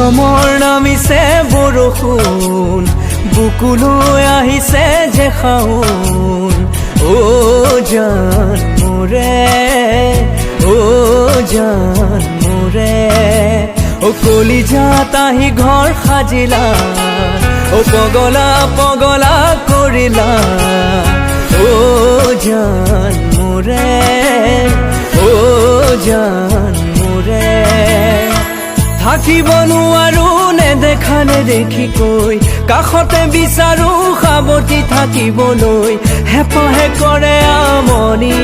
মৰমৰ নামিছে বৰষুণ বুকুলৈ আহিছে যে শাওন জান মোৰে জান মোৰে কলিজাত আহি ঘৰ সাজিলা পগলা পগলা কৰিলা জান মোৰে জান মোৰে থাকিব নোৱাৰো নেদেখা নেদেখি কৈ কাষতে বিচাৰো সাৱটি থাকিবলৈ হেঁপাহে কৰে আমনি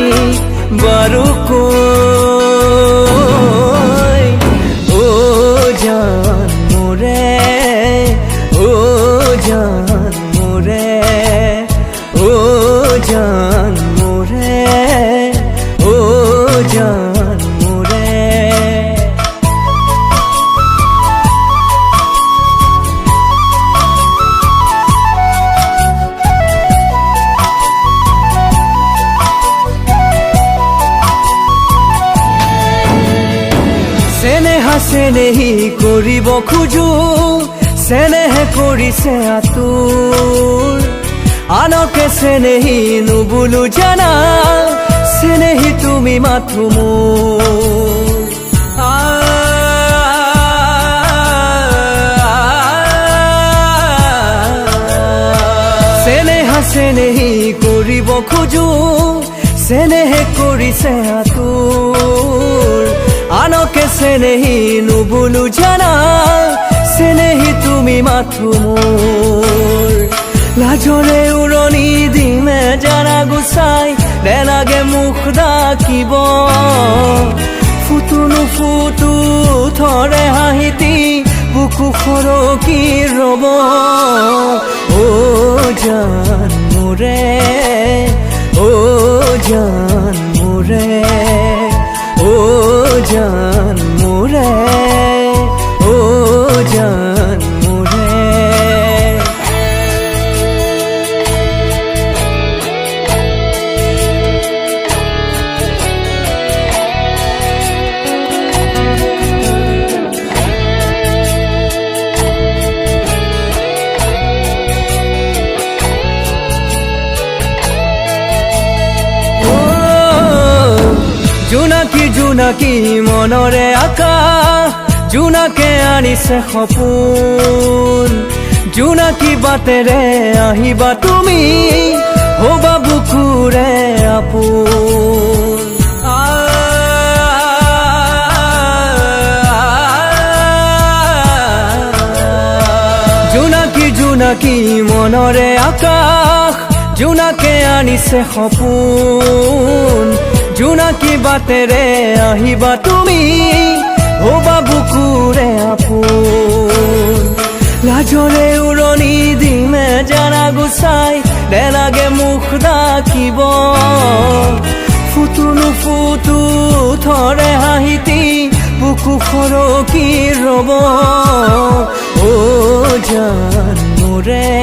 বাৰু কৈ জান মোৰে জান মোৰে জান মোৰে জান মোৰে চেনেহি কৰিব খোজো চেনেহে কৰিছে আতুৰ আনকে চেনেহি নুবুলো জানা চেনেহি তুমি মাথো মোৰ চেনেহি কৰিব খোজো চেনেহে কৰিছে আতুৰ আনকে চেনেহি নুবুলো জানা চেনেহি তুমি মাথো মোৰ লাজৰে উৰণি দিমে জানা গুচাই নেলাগে মুখ ডাকিব ফুটো নুফুটো থৰে হাঁহিতি বুকু খৰকি ৰব জান মোৰে জান মোৰে জান মোৰে জান মোৰে জোনাকী জোনাকী মনৰে আকাশ জোনাকে আনিছে সপোন জোনাকী বাটেৰে আহিবা তুমি হবা বুকুৰে আপোন জোনাকী জোনাকী মনৰে আকাশ জোনাকে আনিছে সপোন জোনাকী বাটেৰে আহিবা তুমি হবা বুকুৰে আপোন লাজৰে উৰণি দিমে জানা গুচাই নেলাগে মুখ ডাকিব ফুটো নুফুটো থৰে হাঁহিতি বুকু খৰকি ৰব জান মোৰে